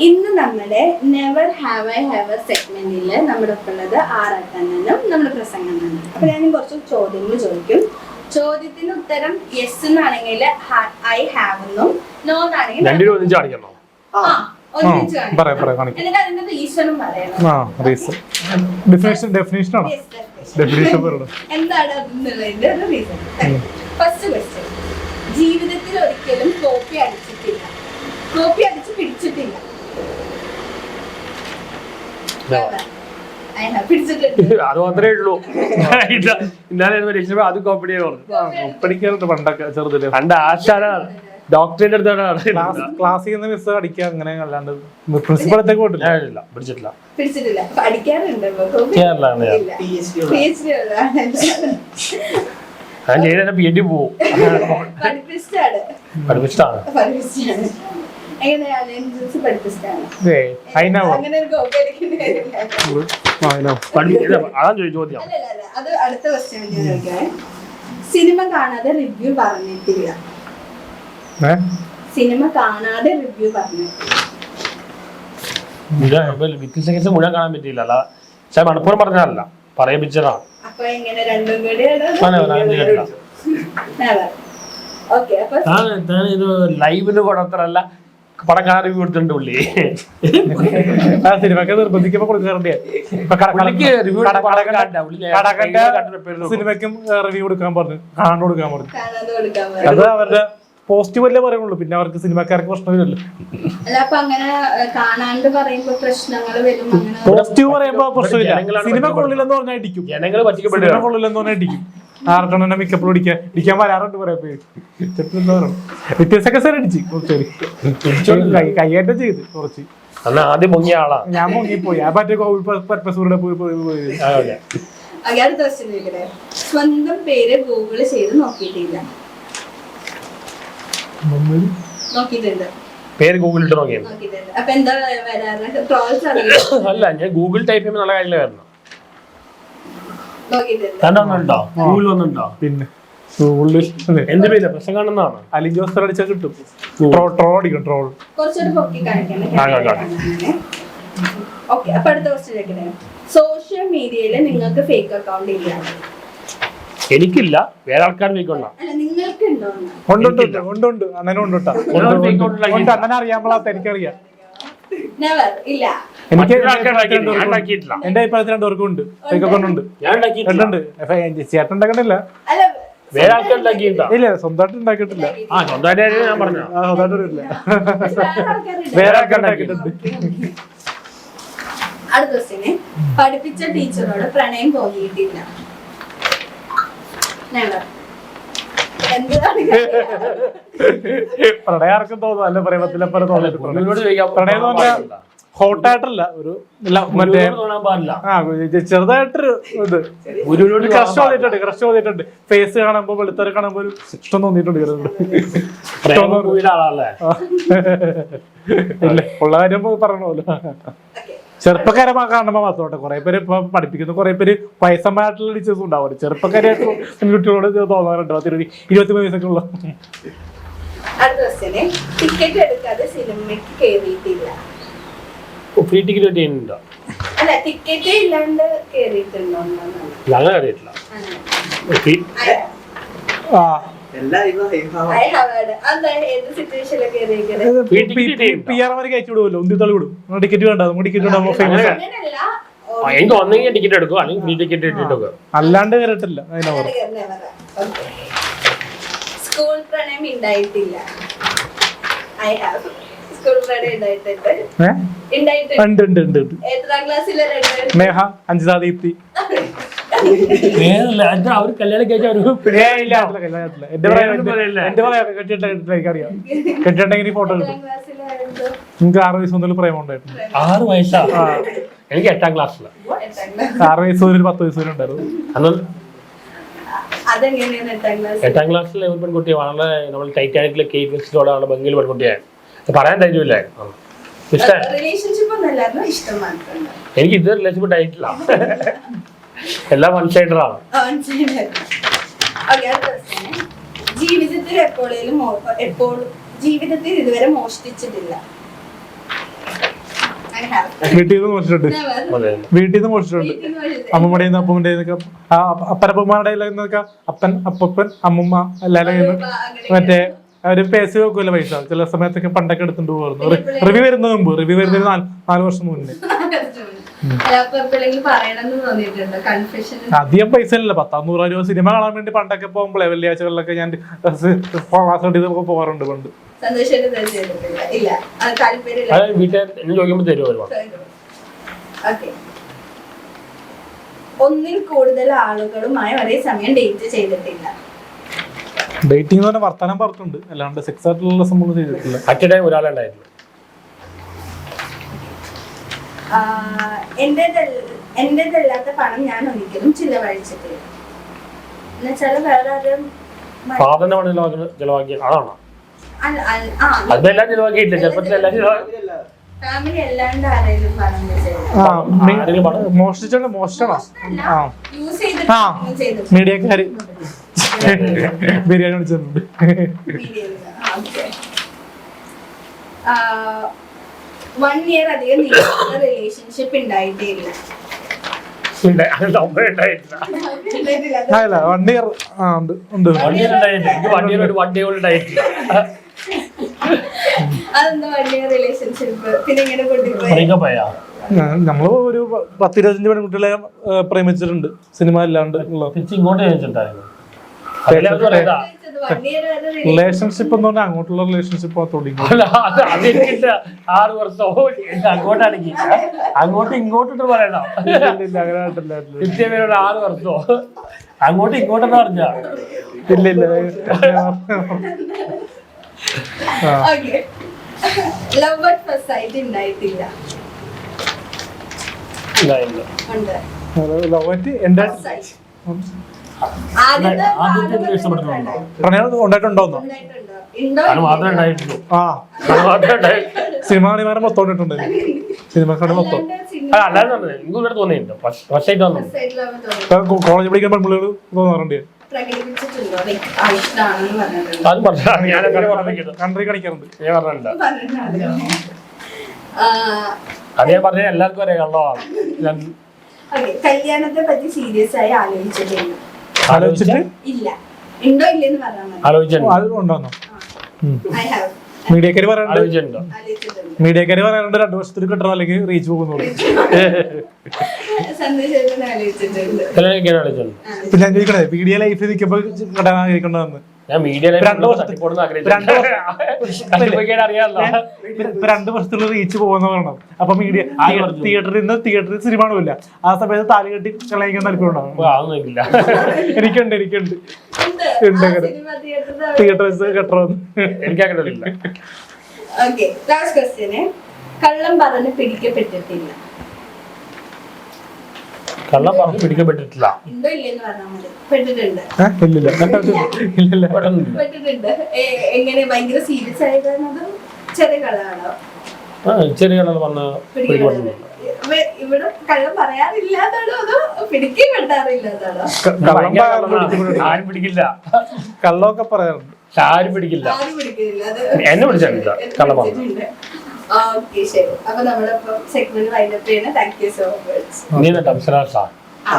ഇന്ന് നമ്മുടെ never have I have A സെഗ്മെന്റിൽ നമ്മുടെ ഒപ്പം ഉള്ളത് ആറാട്ടണ്ണനും നമ്മുടെ പ്രസംഗണ്ണനും. അപ്പൊ ഞാൻ കുറച്ച് ചോദ്യങ്ങൾ ചോദിക്കും. ചോദ്യത്തിന് ഉത്തരം യെസ് എന്നാണെങ്കിൽ ഐ ഹാവ് എന്നും, നോ എന്നാണെങ്കിൽ എന്നിട്ട് അതിന്റെ റീസണും പറയണം. എന്താണ് അതെന്നുള്ളതിന്റെ ഒരു റീസൺ. ഫസ്റ്റ് ക്വസ്റ്റ്യൻ, ജീവിതത്തിൽ ഒരിക്കലും കോപ്പി അടിച്ചിട്ടില്ല, കോപ്പി അടിച്ച് പിടിച്ചിട്ടില്ല. അത് മാത്രമേ ഉള്ളൂ. ഇന്നാലും അത് കോപ്പി പഠിക്കാറുണ്ട് പണ്ടൊക്കെ ചെറുതില്. പണ്ട് ആശാനാണ് ഡോക്ടറിന്റെ അടുത്താണ് ക്ലാസ്സിൽ നിന്ന് മിസ് അടിക്കുക, അങ്ങനെ അല്ലാണ്ട് പ്രിൻസിപ്പളത്തേക്ക് പോയിട്ടില്ല. പിടിച്ചിട്ടില്ല. പഠിക്കാറുണ്ട്. ഞാൻ ചെയ്ത PhD പോവും. പഠിപ്പിച്ചിട്ടാണ്. ചോദ്യം. അത് അടുത്ത ക്വസ്റ്റ്യൻ സിനിമ കാണാതെ റിവ്യൂ പറഞ്ഞിട്ടില്ല. സിനിമ കാണാതെ റിവ്യൂ പറഞ്ഞിട്ടില്ല. മുഴുവൻ കാണാൻ പറ്റിയില്ല. പക്ഷെ മണപ്പൂർ പറഞ്ഞല്ല, പറയിപ്പിച്ചതാണ്. അപ്പൊ എങ്ങനെ രണ്ടും കൂടി ലൈവിന് കൊടുത്തല്ല പടം കാണാൻ റിവ്യൂ കൊടുത്തിട്ടുണ്ട് പുള്ളി. സിനിമക്ക് നിർബന്ധിക്കുമ്പോ കൊടുക്കാറുണ്ട്. സിനിമയ്ക്കും റിവ്യൂ കൊടുക്കാൻ പറഞ്ഞു, കാണാണ്ട് കൊടുക്കാൻ പറഞ്ഞു. അത് അവരുടെ പോസിറ്റീവ് അല്ലേ പറയുള്ളൂ, പിന്നെ അവർക്ക് സിനിമക്കാർക്ക് പ്രശ്നമില്ലല്ലോ. പോസിറ്റീവ് പറയുമ്പോ പ്രശ്നമില്ല. സിനിമ കൊള്ളില്ലെന്ന് പറഞ്ഞാൽ ഇടിക്കും, സിനിമ കൊള്ളില്ലെന്ന് പറഞ്ഞാൽ ഇടിക്കും. ആർട്ടണ്ണനെ മിക്കപ്പോൾ ഇടിക്കാൻ വരാറുണ്ട് കുറെ പേര്. വ്യത്യാസമൊക്കെ സാർ ഇടിച്ച് കൈയേറ്റം ചെയ്ത് കുറച്ച്. ആദ്യം മുങ്ങിയ ആളാ ഞാൻ, മുങ്ങിപ്പോയി. ആ മറ്റേ കോവിഡ് പർപ്പസൂടെ പോയി. സ്വന്തം പേര് ഗൂഗിൾ ചെയ്ത് നോക്കിയിട്ടില്ല. പേര് ഗൂഗിളിട്ട് നോക്കിയത് അല്ല, ഞാൻ ഗൂഗിൾ ടൈപ്പ് ചെയ്യുമ്പോൾ നല്ല കാര്യമില്ല വരണം. ഗൂഗിൾ വന്നിട്ടുണ്ടോ? പിന്നെ എന്ത് പേര് പ്രശ്നം കാണുന്നതാണ്. അലിൻ ജോസ് അടിച്ചാൽ കിട്ടും. ട്രോൾ അടിക്കും, ട്രോൾ. സോഷ്യൽ മീഡിയയിൽ നിങ്ങൾക്ക് ഫേക്ക് അക്കൗണ്ട് ഇല്ല? എനിക്കില്ല, വേറെ ആൾക്കാർ ഫേക്കുണ്ടോ? ഉണ്ട്. അണ്ണനുണ്ട്. അണ്ണനെ അറിയാൻ എനിക്കറിയാം. എനിക്ക് എന്റെ അഭിപ്രായത്തിൽ രണ്ടുപേർക്കും ഉണ്ട്, ഫേക്ക് അക്കൗണ്ട് ഉണ്ട്. ചേട്ടൻ ഉണ്ടാക്കണില്ല, വേറെ ആൾക്കാർ ഉണ്ടാക്കിയിട്ടില്ല. ഇല്ല, സ്വന്തമായിട്ട് ഉണ്ടാക്കിയിട്ടില്ല. സ്വന്തമായിട്ട് ഞാൻ പറഞ്ഞു, സ്വന്തമായിട്ടില്ല, വേറെ ആൾക്കാർ ഉണ്ടാക്കിയിട്ടുണ്ട്. അടുത്ത ക്വസ്റ്റ്യൻ, പഠിപ്പിച്ച ടീച്ചറോട് പ്രണയം തോന്നിയിട്ടില്ല? പ്രണയം ആർക്കും തോന്നുന്നു, അല്ല പ്രേമത്തിലെ പോലെ തോന്നിട്ട്. പ്രണയം തോന്നിയ ഹോട്ടായിട്ടല്ല, ഒരു മറ്റേ ചെറുതായിട്ടൊരു ഇത് ക്രഷ് തോന്നിയിട്ടുണ്ട്. ഫേസ് കാണുമ്പോ, വെളുത്തര കാണുമ്പോ ഒരു ഇഷ്ടം തോന്നിയിട്ടുണ്ട്. ഇല്ല, ഉള്ള കാര്യം പറഞ്ഞോല്ലോ. ചെറുപ്പക്കാരെ കാണുമ്പോ മാത്രോട്ടെ. കുറെ പേര് ഇപ്പൊ പഠിപ്പിക്കുന്നു, കുറെ പേര് വയസ്സന്മാരായിട്ടുള്ള ടീച്ചേഴ്സും ഉണ്ടാവും. ചെറുപ്പക്കാരായിട്ട് കുട്ടികളോട് തോന്നാറുണ്ട്, 23 വയസ്സൊക്കെ ഉള്ള. ടിക്കറ്റ് എടുക്കാതെ സിനിമയ്ക്ക് കേറിയിട്ടില്ല? ഫ്രീ ടിക്കറ്റ് കിട്ടിയിട്ടുണ്ടോ? അല്ല, ടിക്കറ്റ് ഇല്ലാണ്ട് കേറിയിട്ടുണ്ടോ? അങ്ങനെ അറിയിട്ടില്ല. കയറ്റി വിടുമല്ലോ, ഉന്തിത്തളി വിടും. ടിക്കറ്റ് വേണ്ട, ടിക്കറ്റ് എനിക്ക് ഒന്നെങ്കിൽ ടിക്കറ്റ് എടുക്കും, അല്ലെങ്കിൽ ഫ്രീ ടിക്കറ്റ് ഇട്ടിട്ടൊക്കെ. അല്ലാണ്ട് കയറിയിട്ടില്ല. സ്കൂൾ പ്രണയം ഉണ്ടായിട്ടില്ല? സ്കൂൾ പ്രണയം ഉണ്ടായിട്ടുണ്ട്. എത്രാം ക്ലാസ്സിലെ? നേഹ, അഞ്ജിത, ദീപ്തി. അവർ കല്യാണം കഴിച്ചാൽ കെട്ടിട്ടുണ്ടെങ്കിൽ ഫോട്ടോ കിട്ടും. നിങ്ങൾക്ക് 6 വയസ്സ് മുതൽ പ്രേമം ഉണ്ടായിരുന്നു. 6 വയസ്സാ? എനിക്ക് 8ാം ക്ലാസ്സില്. 6 വയസ്സ് മുതൽ 10 വയസ്സ് വരെ ഉണ്ടായിരുന്നു. 8ാം ക്ലാസ്സിലെ ഒരു പെൺകുട്ടി വളരെ നമ്മൾ ടൈറ്റാനിക്കിലെ കേക്ക് വെച്ചിട്ടോടെ അവളുടെ ഭംഗിയിൽ പെൺകുട്ടിയായി. പറയാൻ ധൈര്യമില്ലേ? എനിക്ക് ഇത് റിലേഷൻഷിപ്പ് ആയിട്ടില്ല, എല്ലാം വൺ സൈഡറാണ്. ജീവിതത്തിൽ ഇതുവരെ മോഷ്ടിച്ചിട്ടില്ല? I have. വീട്ടിൽ നിന്ന് മോഷിച്ചിട്ടുണ്ട് Never. അതെ വീട്ടിൽ നിന്ന് മോഷിച്ചിട്ടുണ്ട് വീട്ടിൽ നിന്ന് ഒരു- അമ്മമ്മയുടെ അപ്പമ്മയുടെ അപ്പനപ്പന്മാരുടെ നിന്നൊക്കെ അപ്പൻ അപ്പപ്പൻ അമ്മമ്മ എല്ലാവരും കയ്യിൽ നിന്ന് മറ്റേ അവര് പേസ് വെക്കൂല പൈസ ചില സമയത്തൊക്കെ പണ്ടൊക്കെ എടുത്തിട്ട് പോകുന്നു റിവ്യൂ വരുന്നതിന് മുമ്പ് റിവ്യൂ വരുന്നതിന് 4 വർഷം മുന്നേ അല്ല, അപ്പൊ എപ്പോഴെങ്കിലും പറയണമെന്ന് തോന്നിയിട്ടുണ്ടോ കൺഫെഷൻ? അധികം പൈസ ഇല്ല 100-100 രൂപ സിനിമ കാണാൻ വേണ്ടി പണ്ടൊക്കെ പോകുമ്പോഴേ വെള്ളിയാഴ്ചകളിലൊക്കെ ഞാൻ ക്ലാസ് കണ്ടിട്ട് പോകാറുണ്ട് പണ്ട്. സന്തോഷമായിട്ട് ചെയ്തിട്ടില്ല? ഇല്ല, അത് താല്പര്യമില്ല. അത് വീട്ടുകാർ എന്നെ ചോദിക്കുമ്പോൾ തരുമോ ഒരുപാട്? Okay. ഒന്നിൽ കൂടുതൽ ആളുകളുമായി ഒരേ സമയം ഡേറ്റ് ചെയ്തിട്ടില്ല. ഡേറ്റിംഗ് എന്ന് പറഞ്ഞാൽ വർത്താനം പറഞ്ഞിട്ടുണ്ട്, അല്ലാണ്ട് സെക്സ് ആയിട്ടുള്ള സംഭവം ചെയ്തിട്ടില്ല. അറ്റ് ടൈം ഒരാളെ ഉണ്ടായിരുന്നു. എന്റേതല്ലാത്ത പണം ഞാൻ ഒരിക്കലും ചിലവഴിച്ചിട്ടില്ല. എന്നുവെച്ചാല് വേറെ ആരും ഫാദറിന്റെ പണം ചെലവാക്കിയ ആളാണോ? അതെല്ലാം ചെലവാക്കിയില്ല, ചെറുപ്പത്തിൽ എല്ലാം ഫാമിലി അല്ലാണ്ട് ആരെങ്കിലും പണം മോഷ്ടിച്ചോ യൂസ് ആ ചെയ്തിട്ട് മീഡിയക്കാര് ബിരിയാണി വിളിച്ചിട്ടുണ്ട്. 1 year അധികം നീളുന്ന റിലേഷൻഷിപ്പ് ഉണ്ടായിട്ടേ ഇല്ല. ഉണ്ടായിട്ടില്ല. അല്ല 1 year ഉണ്ട് ഉണ്ട്. 1 year ഉണ്ടായിട്ടില്ല. എനിക്ക് 1 year ഒരു 1 day കൊണ്ട് ഉണ്ടായിട്ടില്ല. അതെന്താ 1 year റിലേഷൻഷിപ്പ്? പിന്നെ ഇങ്ങനെ കൊണ്ടുപോയി ബ്രേക്കപ്പ് ആയാ? നമ്മള് ഒരു 10-25 പെൺകുട്ടികളെ പ്രേമിച്ചിട്ടുണ്ട് സിനിമ അല്ലാണ്ട് ഉള്ളത്. തിരിച്ച് ഇങ്ങോട്ട് ചോദിച്ചിട്ടുണ്ടായിരുന്നു. അതിലവർക്ക് പറയാ 1 year വരെ റിലേഷൻഷിപ്പ് എന്ന് പറഞ്ഞാൽ അങ്ങോട്ടുള്ള റിലേഷൻഷിപ്പ് തുടങ്ങി. അതെനിക്കില്ല. 6 വർഷം അങ്ങോട്ടാണെങ്കിൽ അങ്ങോട്ടും ഇങ്ങോട്ടിട്ട് പറയണം. നിത്യപേരോട് 6 വർഷമോ അങ്ങോട്ടും ഇങ്ങോട്ടെന്ന് പറഞ്ഞ ഇല്ല ഇല്ല. ലവ് അറ്റ് ഫസ്റ്റ് സൈറ്റ് ഉണ്ടായിട്ടില്ല. ഉണ്ട്. എന്റെ First sight. ആദ്യത്തെ ആദ്യത്തെ ഇഷ്ടപ്പെടുന്നുണ്ടോ? പ്രണയം ഉണ്ടായിട്ടുണ്ടോന്നോ? ഉണ്ടായിട്ടുണ്ടോ? ഉണ്ടോ? അത് മാത്രമേ ഉണ്ടായിട്ടുള്ളൂ. ആ അത് മാത്രമേ ഉണ്ടായിട്ടുള്ളൂ. സിനിമ കാണുവാനും മൊത്തം ഉണ്ടായിട്ടുണ്ട്. സിനിമ കാണും മൊത്തം അല്ലാതെ എനിക്ക് ഇവിടെ തോന്നിയിട്ടുണ്ട്. ഫസ്റ്റ് വന്നു First sight love തോന്നി. കോളേജ് പഠിക്കാൻ പെൺപിള്ളേർ തോന്നാറുണ്ട്. പ്രകടിപ്പിച്ചിട്ടുണ്ടോ? Like, ഇഷ്ടാണെന്ന് പറഞ്ഞിട്ടുണ്ടോ? അത് പറഞ്ഞു. ഞാനൊക്കെ പറഞ്ഞിരിക്കുന്നു. കൺട്രി കാണിക്കാറുണ്ട്. ഞാൻ പറഞ്ഞിട്ടുണ്ട്. പറഞ്ഞിട്ടുണ്ടോ? അത് ഞാൻ പറഞ്ഞ എല്ലാവർക്കും അറിയാം കള്ളമാണ്. Okay, കല്യാണത്തെ പറ്റി സീരിയസ് ആയി ആലോചിച്ചിട്ടില്ല. ആലോചിച്ചിട്ട് ഇല്ല. ഉണ്ടോ ഇല്ലെന്ന് പറഞ്ഞാൽ മതി. ആലോചിച്ചിട്ടുണ്ടോ? അത് ഉണ്ടോന്നോ? I have. മീഡിയക്കാര് പറയാറുണ്ട് ആലോചിച്ചിട്ടുണ്ടോ? ആലോചിച്ചിട്ടുണ്ട്. മീഡിയക്കാര് പറയാറുണ്ട് 2 വർഷത്തിൽ കിട്ടണം അല്ലെങ്കിൽ റീച്ച് പോകുന്നു. സന്ദേശത്തിന് ആലോചിച്ചിട്ടുണ്ട്. കല്യാണം ആലോചിച്ചിട്ടുണ്ട്. ഇപ്പൊ ഞാൻ ചോദിക്കണേ മീഡിയ ലൈഫിൽ നിൽക്കുമ്പോ കടാൻ ആഗ്രഹിക്കണ്ടെന്ന്. ഞാൻ മീഡിയ രണ്ട് വർഷം- അറിയാമല്ലോ. ഇപ്പൊ 2 വർഷത്തിലുള്ള റീച്ച് പോകുന്ന പറയണം. അപ്പൊ മീഡിയ തിയേറ്ററിൽ സിനിമ കാണൂല. ആ സമയത്ത് താലി കെട്ടി കളയിക്കാൻ താല്പര്യമുണ്ടാവും. അതൊന്നുമില്ല. എനിക്കുണ്ട് ഉണ്ട്. ഉണ്ട് ആ അങ്ങനെ. സിനിമ theatre തിയേറ്ററിൽ കെട്ടണമെന്ന്. എനിക്കങ്ങനെ ഇല്ല. Okay, last question. കള്ളം പറഞ്ഞ് പിടിക്കപ്പെട്ടിട്ടില്ല. കള്ളം പറഞ്ഞ് പിടിക്കപ്പെട്ടിട്ടില്ല. ഉണ്ടോ ഇല്ലെന്ന് പറഞ്ഞാൽ മതി. പെട്ടിട്ടുണ്ട്. ഇല്ലില്ല. പെട്ടെന്നില്ല. പെട്ടിട്ടുണ്ട്. എങ്ങനെ ഭയങ്കര സീരിയസ് ആയതാണോ ചെറിയ കള്ളാണോ ചെറിയ കള്ളം പറഞ്ഞ് പിടിക്കപ്പെടുന്നത്? ഇവിടെ കള്ളം പറയാറില്ലാതാണോ അതോ പിടിക്കപ്പെട്ടാറില്ലാതാണോ? ആരും പിടിക്കില്ല. കള്ളമൊക്കെ പറയാറുണ്ട്. ആരും പിടിക്കില്ല. ആരും പിടിക്കുന്നില്ല. അത് എന്നെ പിടിച്ചിട്ടില്ല കള്ളം പറഞ്ഞു. ഓക്കെ, ശരി. അപ്പൊ നമ്മളിപ്പം സെഗ്മെന്റ് വൈൻഡപ്പ് ചെയ്യുന്നത്. Thank you so much. നീ എന്നിട്ട്